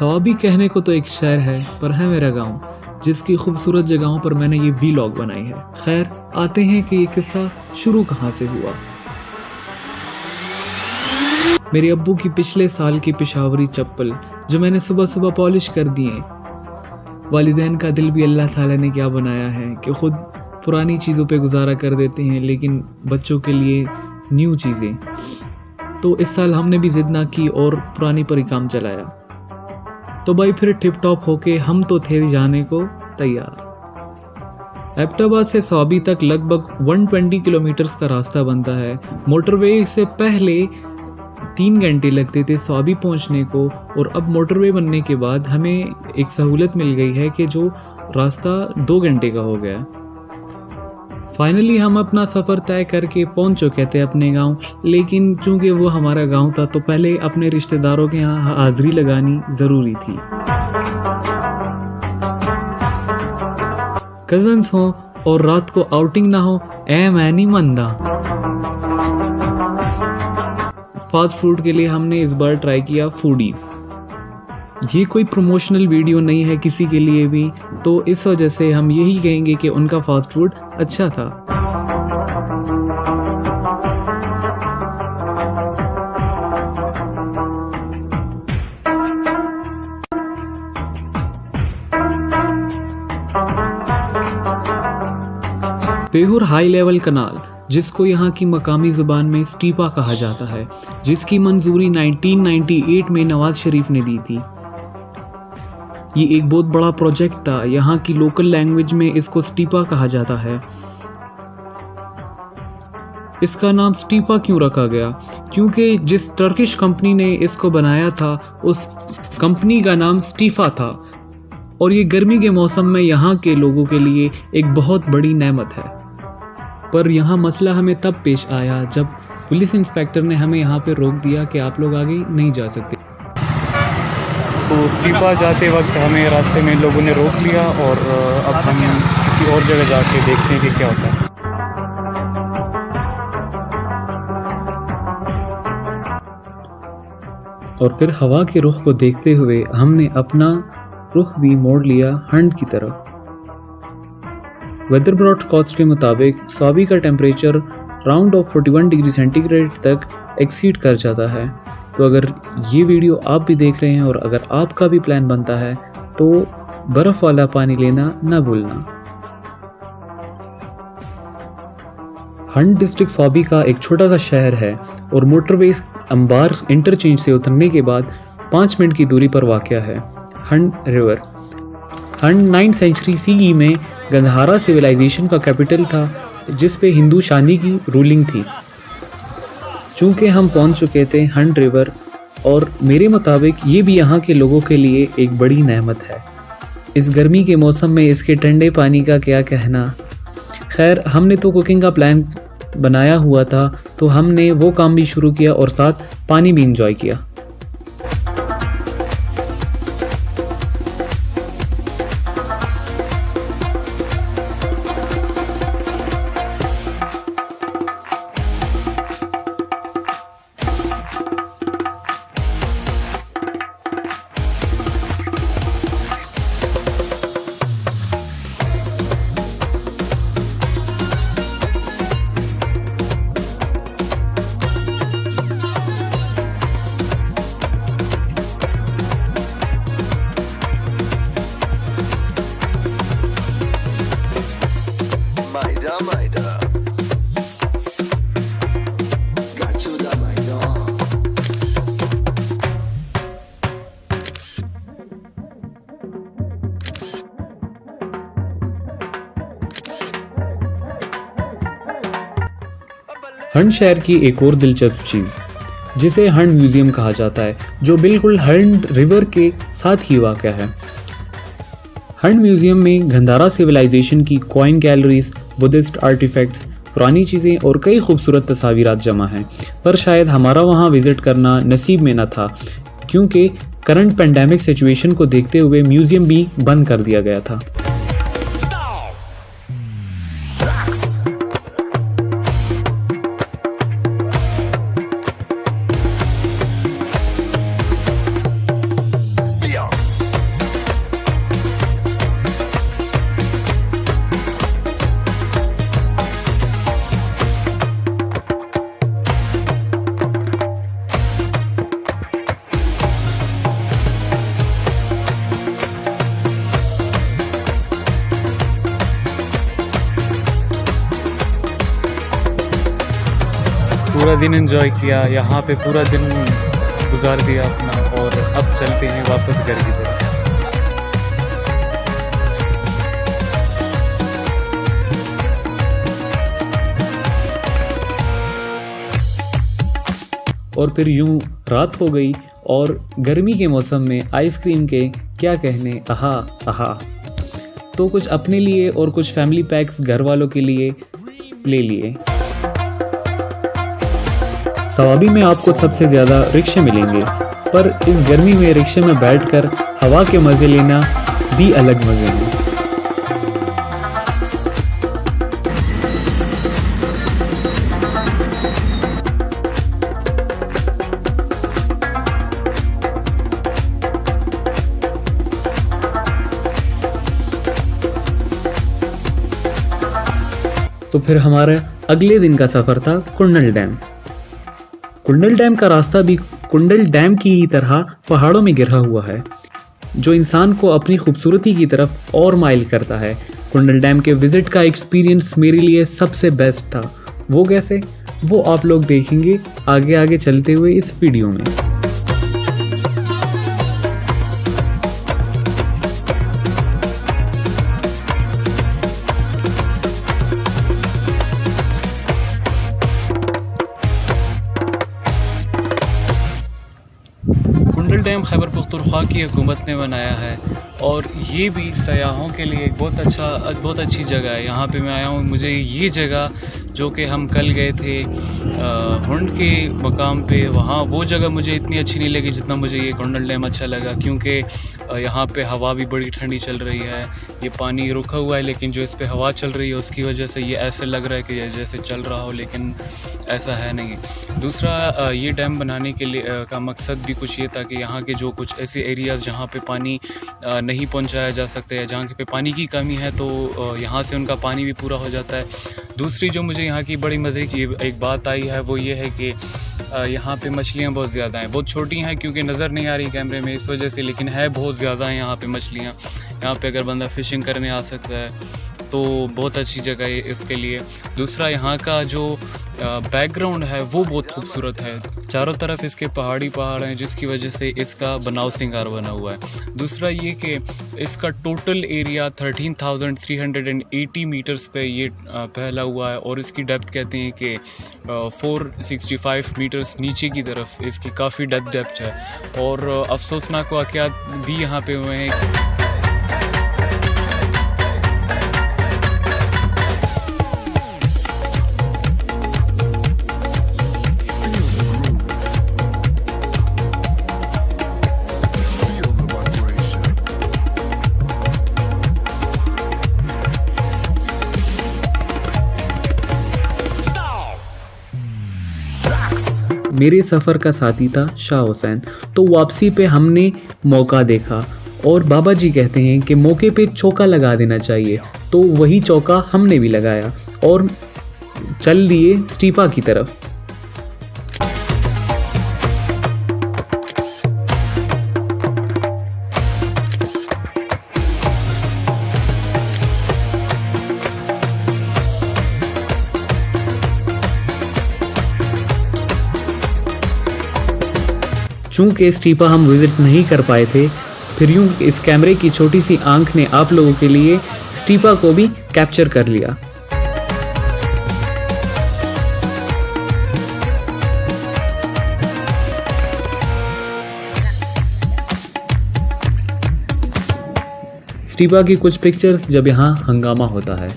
सवाबी कहने को तो एक शहर है, पर है मेरा गांव, जिसकी खूबसूरत जगहों पर मैंने ये व्लॉग बनाई है। खैर, आते हैं कि ये किस्सा शुरू कहाँ से हुआ। मेरे अब्बू की पिछले साल की पेशावरी चप्पल जो मैंने सुबह सुबह पॉलिश कर दिए। वालिदैन का दिल भी अल्लाह ताला ने क्या बनाया है कि खुद पुरानी चीज़ों पे गुजारा कर देते हैं, लेकिन बच्चों के लिए न्यू चीज़ें। तो इस साल हमने भी जिद ना की और पुरानी पर ही काम चलाया। तो भाई फिर टिप टॉप होके हम तो थे जाने को तैयार। एबटाबाद से सवाबी तक लगभग 120 किलोमीटर्स का रास्ता बनता है। मोटरवे से पहले 3 घंटे लगते थे सवाबी पहुंचने को, और अब मोटरवे बनने के बाद हमें एक सहूलत मिल गई है कि जो रास्ता 2 घंटे का हो गया है। फाइनली हम अपना सफ़र तय करके पहुंच चुके थे अपने गांव, लेकिन चूंकि वो हमारा गांव था तो पहले अपने रिश्तेदारों के यहाँ हाज़िरी लगानी ज़रूरी थी। कज़न्स हो और रात को आउटिंग ना हो, मैं नहीं मानता। फास्ट फूड के लिए हमने इस बार ट्राई किया फूडीज़। ये कोई प्रमोशनल वीडियो नहीं है किसी के लिए भी, तो इस वजह से हम यही कहेंगे कि उनका फास्ट फूड अच्छा था। बेहुर हाई लेवल कनाल, जिसको यहाँ की मकामी ज़ुबान में स्टीपा कहा जाता है, जिसकी मंजूरी 1998 में नवाज शरीफ ने दी थी। ये एक बहुत बड़ा प्रोजेक्ट था। यहाँ की लोकल लैंग्वेज में इसको स्टीपा कहा जाता है। इसका नाम स्टीपा क्यों रखा गया? क्योंकि जिस टर्किश कंपनी ने इसको बनाया था उस कंपनी का नाम स्टीफा था, और ये गर्मी के मौसम में यहाँ के लोगों के लिए एक बहुत बड़ी नेमत है। पर यहाँ मसला हमें तब पेश आया जब पुलिस इंस्पेक्टर ने हमें यहाँ पे रोक दिया कि आप लोग आगे नहीं जा सकते। तो स्टीपा जाते वक्त हमें रास्ते में लोगों ने रोक लिया, और अब हम किसी और जगह जाके देखते हैं कि क्या होता है। और फिर हवा के रुख को देखते हुए हमने अपना रुख भी मोड़ लिया हंड की तरफ। वेदर ब्रॉडकास्ट के मुताबिक सवाबी का temperature round of 41 degree centigrade तक एक्सीड कर जाता है। तो अगर ये वीडियो आप भी देख रहे हैं और अगर आपका भी प्लान बनता है तो बर्फ़ वाला पानी लेना ना भूलना। हंड डिस्ट्रिक्ट सवाबी का एक छोटा सा शहर है और मोटरवे अंबार इंटरचेंज से उतरने के बाद 5 मिनट की दूरी पर वाक़या है हंड रिवर। हंड 9th सेंचुरी CE में गंधारा सिविलाइजेशन का कैपिटल था, जिस पे हिंदू शानी की रूलिंग थी। चूँकि हम पहुंच चुके थे हंड रिवर, और मेरे मुताबिक ये भी यहाँ के लोगों के लिए एक बड़ी नेमत है। इस गर्मी के मौसम में इसके ठंडे पानी का क्या कहना। खैर, हमने तो कुकिंग का प्लान बनाया हुआ था, तो हमने वो काम भी शुरू किया और साथ पानी भी इंजॉय किया। हंड शहर की एक और दिलचस्प चीज़, जिसे हंड म्यूजियम कहा जाता है, जो बिल्कुल हंड रिवर के साथ ही वाक़या है। हंड म्यूजियम में गंधारा सिविलाइजेशन की कॉइन गैलरीज, बुद्धिस्ट आर्टिफैक्ट्स, पुरानी चीज़ें और कई खूबसूरत तस्वीरात जमा हैं। पर शायद हमारा वहाँ विज़िट करना नसीब में न था, क्योंकि करंट पेंडेमिक सिचुएशन को देखते हुए म्यूजियम भी बंद कर दिया गया था। पूरा दिन एंजॉय किया, यहाँ पे पूरा दिन गुजार दिया अपना, और अब चलते हैं वापस घर की तरफ। और फिर यूं रात हो गई और गर्मी के मौसम में आइसक्रीम के क्या कहने, आहा आहा। तो कुछ अपने लिए और कुछ फैमिली पैक्स घर वालों के लिए ले लिए। सवाबी में आपको सबसे ज़्यादा रिक्शे मिलेंगे, पर इस गर्मी में रिक्शे में बैठकर हवा के मज़े लेना भी अलग मज़े हैं। तो फिर हमारा अगले दिन का सफ़र था कुंडल डैम। कुंडल डैम का रास्ता भी कुंडल डैम की ही तरह पहाड़ों में घिरा हुआ है, जो इंसान को अपनी खूबसूरती की तरफ और माइल करता है। कुंडल डैम के विज़िट का एक्सपीरियंस मेरे लिए सबसे बेस्ट था। वो कैसे, वो आप लोग देखेंगे आगे आगे चलते हुए इस वीडियो में। कुंडल डैम खैबर पख्तूनख्वा की हुकूमत ने बनाया है, और ये भी सयाहों के लिए एक बहुत अच्छी जगह है। यहाँ पे मैं आया हूँ, मुझे ये जगह जो कि हम कल गए थे हुंड के मकाम पे, वहाँ वो जगह मुझे इतनी अच्छी नहीं लगी जितना मुझे ये कुंडल डैम अच्छा लगा, क्योंकि यहाँ पे हवा भी बड़ी ठंडी चल रही है। ये पानी रुका हुआ है, लेकिन जो इस पे हवा चल रही है उसकी वजह से ये ऐसे लग रहा है कि जैसे चल रहा हो, लेकिन ऐसा है नहीं। दूसरा, ये डैम बनाने के लिए का मकसद भी कुछ ये था कि यहाँ के जो कुछ ऐसे एरियाज़ जहाँ पे पानी नहीं पहुँचाया जा सकता है, जहाँ पे पानी की कमी है, तो यहाँ से उनका पानी भी पूरा हो जाता है। दूसरी जो मुझे यहाँ की बड़ी मज़े की एक बात आई है वो ये है कि यहाँ पे मछलियाँ बहुत ज़्यादा हैं। बहुत छोटी हैं क्योंकि नज़र नहीं आ रही कैमरे में इस वजह से, लेकिन है बहुत ज़्यादा है यहाँ पे मछलियाँ। यहाँ पे अगर बंदा फ़िशिंग करने आ सकता है तो बहुत अच्छी जगह है इसके लिए। दूसरा, यहाँ का जो बैकग्राउंड है वो बहुत खूबसूरत है। चारों तरफ इसके पहाड़ हैं, जिसकी वजह से इसका बनाव सिंगार बना हुआ है। दूसरा ये कि इसका टोटल एरिया 13,380 मीटर्स पे ये फैला हुआ है, और इसकी डेप्थ कहते हैं कि 465 मीटर्स नीचे की तरफ इसकी काफ़ी डेप्थ है। और अफसोसनाक वाक़यात भी यहाँ पे हुए हैं। मेरे सफ़र का साथी था शाह हुसैन। तो वापसी पे हमने मौका देखा, और बाबा जी कहते हैं कि मौके पे चौका लगा देना चाहिए, तो वही चौका हमने भी लगाया और चल दिए स्टीपा की तरफ। चूँकि स्टीपा हम विज़िट नहीं कर पाए थे, फिर यूँ इस कैमरे की छोटी सी आंख ने आप लोगों के लिए स्टीपा को भी कैप्चर कर लिया। स्टीपा की कुछ पिक्चर्स जब यहाँ हंगामा होता है।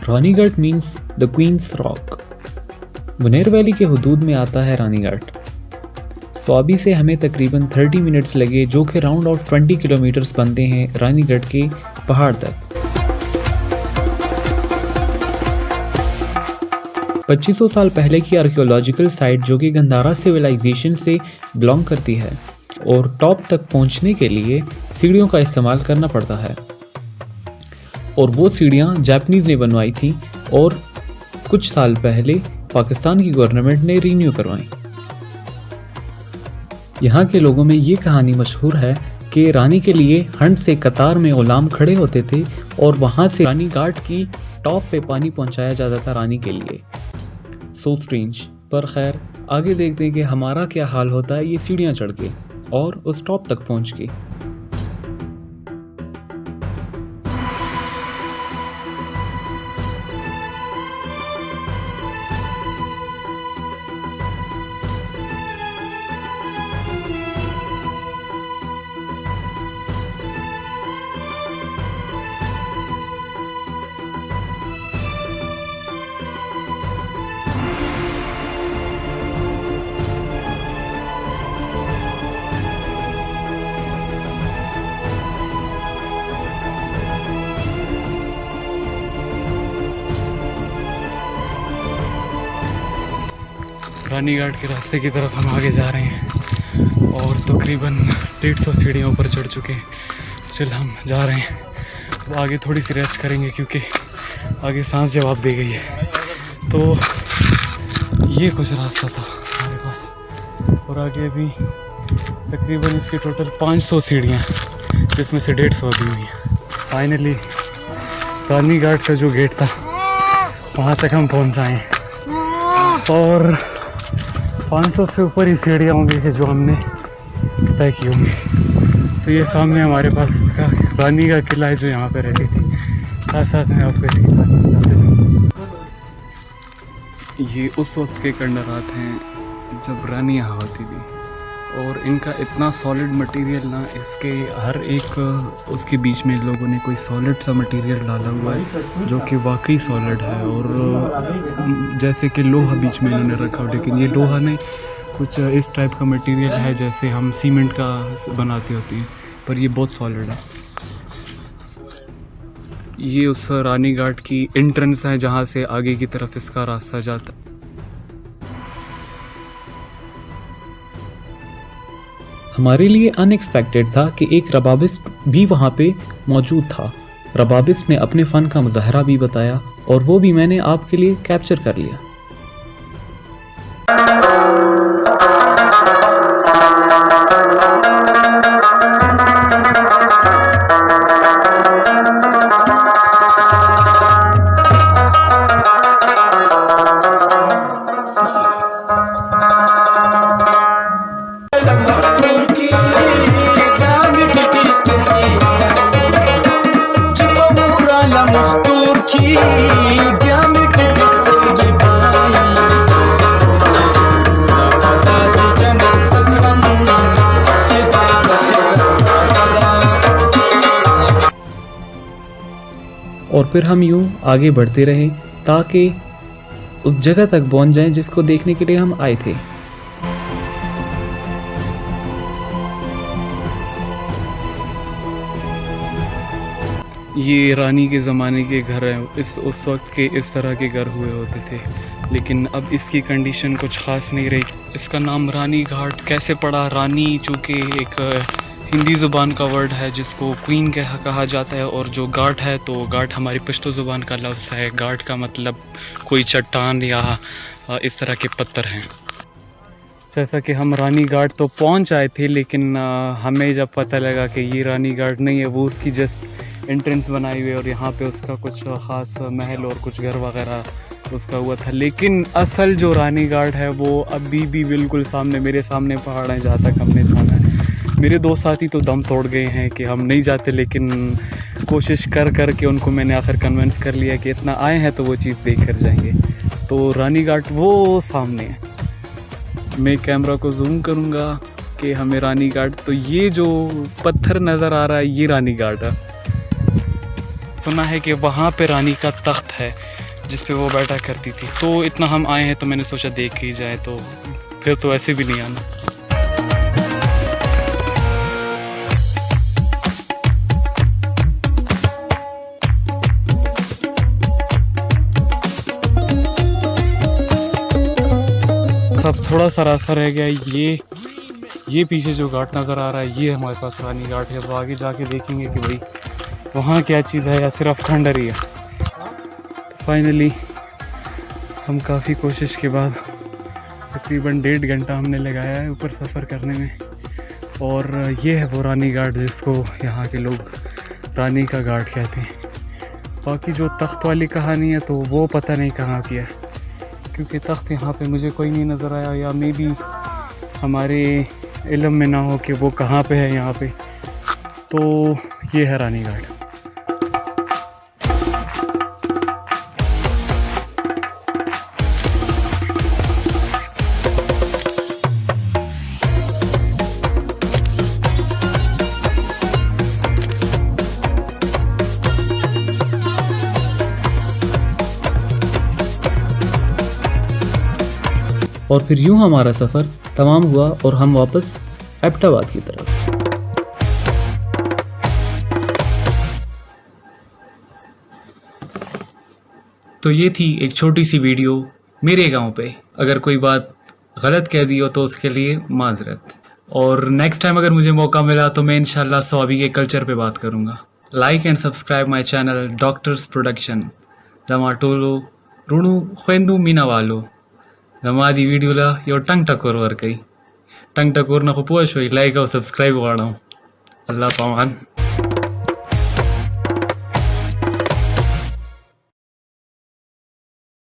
Ranigarh means the queen's rock. Buner valley के हुदूद में आता है रानीगढ़। स्वाबी से हमें तकरीबन 30 मिनट्स लगे, जो कि राउंड ऑफ 20 किलोमीटर्स बनते हैं रानीगढ़ के पहाड़ तक। 2500 साल पहले की आर्कियोलॉजिकल साइट जो कि गंधारा सिविलाइजेशन से बिलोंग करती है, और टॉप तक पहुंचने के लिए सीढ़ियों का इस्तेमाल करना पड़ता है। और वो सीढ़ियाँ जापानीज़ ने बनवाई थी और कुछ साल पहले पाकिस्तान की गवर्नमेंट ने रीन्यू करवाई। यहाँ के लोगों में ये कहानी मशहूर है कि रानी के लिए हंड से कतार में गुलाम खड़े होते थे और वहाँ से रानी घाट की टॉप पे पानी पहुँचाया जाता था रानी के लिए। So strange. पर खैर आगे देखते हैं कि हमारा क्या हाल होता है ये सीढ़ियाँ चढ़ के और उस टॉप तक पहुँच के। रानी घाट के रास्ते की तरफ हम आगे जा रहे हैं और तकरीबन 150 सीढ़ियों ऊपर चढ़ चुके हैं। स्टिल हम जा रहे हैं। अब आगे थोड़ी सी रेस्ट करेंगे क्योंकि आगे सांस जवाब दे गई है। तो ये कुछ रास्ता था हमारे पास और आगे अभी तकरीबन इसकी टोटल 500 सीढ़ियाँ जिसमें से 150 अभी हुई हैं। फाइनली रानी घाट का जो गेट था वहाँ तक हम पहुँच आए और 500 से ऊपर ही सीढ़ियाँ होंगी कि जो हमने तय की होंगी। तो ये सामने हमारे पास इसका रानी का किला है जो यहाँ पे रहती थी। साथ साथ में आपको इसकी कहानी बताते जाऊँ। ये उस वक्त के खंडरात हैं जब रानी यहाँ होती थी और इनका इतना सॉलिड मटेरियल ना, इसके हर एक उसके बीच में लोगों ने कोई सॉलिड सा मटेरियल डाला हुआ है जो कि वाकई सॉलिड है। और जैसे कि लोहा बीच में इन्होंने रखा, लेकिन ये लोहा नहीं, कुछ इस टाइप का मटेरियल है जैसे हम सीमेंट का बनाती होती है, पर ये बहुत सॉलिड है। ये उस रानी घाट की एंट्रेंस है जहाँ से आगे की तरफ इसका रास्ता जाता है। हमारे लिए अनएक्सपेक्टेड था कि एक रबाबिस्ट भी वहाँ पे मौजूद था। रबाबिस्ट ने अपने फ़न का मुजाहरा भी बताया और वो भी मैंने आपके लिए कैप्चर कर लिया। और फिर हम यूं आगे बढ़ते रहे ताकि उस जगह तक पहुंच जाएं जिसको देखने के लिए हम आए थे। ये रानी के ज़माने के घर हैं। उस वक्त के इस तरह के घर हुए होते थे, लेकिन अब इसकी कंडीशन कुछ ख़ास नहीं रही। इसका नाम रानी घाट कैसे पड़ा? रानी चूँकि एक हिंदी ज़ुबान का वर्ड है जिसको क्वीन कहा जाता है, और जो घाट है तो घाट हमारी पश्तो ज़ुबान का लफ्ज़ है। घाट का मतलब कोई चट्टान या इस तरह के पत्थर हैं। जैसा कि हम रानी घाट तो पहुंच आए थे, लेकिन हमें जब पता लगा कि ये रानी घाट नहीं है, वो उसकी जस्ट एंट्रेंस बनाई हुई है और यहाँ पे उसका कुछ ख़ास महल और कुछ घर वगैरह उसका हुआ था। लेकिन असल जो रानी घाट है वो अभी भी बिल्कुल सामने, मेरे सामने पहाड़ हैं जहाँ तक हमने जाना है। मेरे दो साथी तो दम तोड़ गए हैं कि हम नहीं जाते, लेकिन कोशिश कर के उनको मैंने आखिर कन्विंस कर लिया कि इतना आए हैं तो वो चीज़ देख कर जाएंगे। तो रानी घाट वो सामने है। मैं कैमरा को जूम करूँगा कि हमें रानी घाट, तो ये जो पत्थर नज़र आ रहा है ये रानी घाट है। सुना है कि वहाँ पे रानी का तख्त है जिस पे वो बैठा करती थी। तो इतना हम आए हैं तो मैंने सोचा देख ही जाए, तो फिर तो ऐसे भी नहीं आना। सब थोड़ा सा रास्ता रह गया। ये पीछे जो घाट नज़र आ रहा है ये हमारे पास रानी घाट है। तो आगे जाके देखेंगे कि भाई वहाँ क्या चीज़ है या सिर्फ खंडर ही है। फाइनली हम काफ़ी कोशिश के बाद तकरीबन 1.5 घंटा हमने लगाया है ऊपर सफ़र करने में, और ये है वो रानी घाट जिसको यहाँ के लोग रानी का घाट कहते हैं। बाकी जो तख्त वाली कहानी है तो वो पता नहीं कहाँ की है, क्योंकि तख्त यहाँ पे मुझे कोई नहीं नज़र आया, या मे बी हमारे इल्म में ना हो कि वो कहाँ पे है यहाँ पे। तो ये है रानी घाट। और फिर यूं हमारा सफ़र तमाम हुआ और हम वापस एबटाबाद की तरफ। तो ये थी एक छोटी सी वीडियो मेरे गांव पे। अगर कोई बात गलत कह दी हो तो उसके लिए माजरत। और नेक्स्ट टाइम अगर मुझे मौका मिला तो मैं इंशाल्लाह स्वाबी के कल्चर पे बात करूँगा। Like and subscribe my channel doctors production रमाटोलो रुणु ख्वेंदू मीना वालो रमादी वीडियो ला यो टंग टकोर वर कई टंग टकोर ना को पोश हुई लाइक और सब्सक्राइब वाड़ा अल्लाह पामान।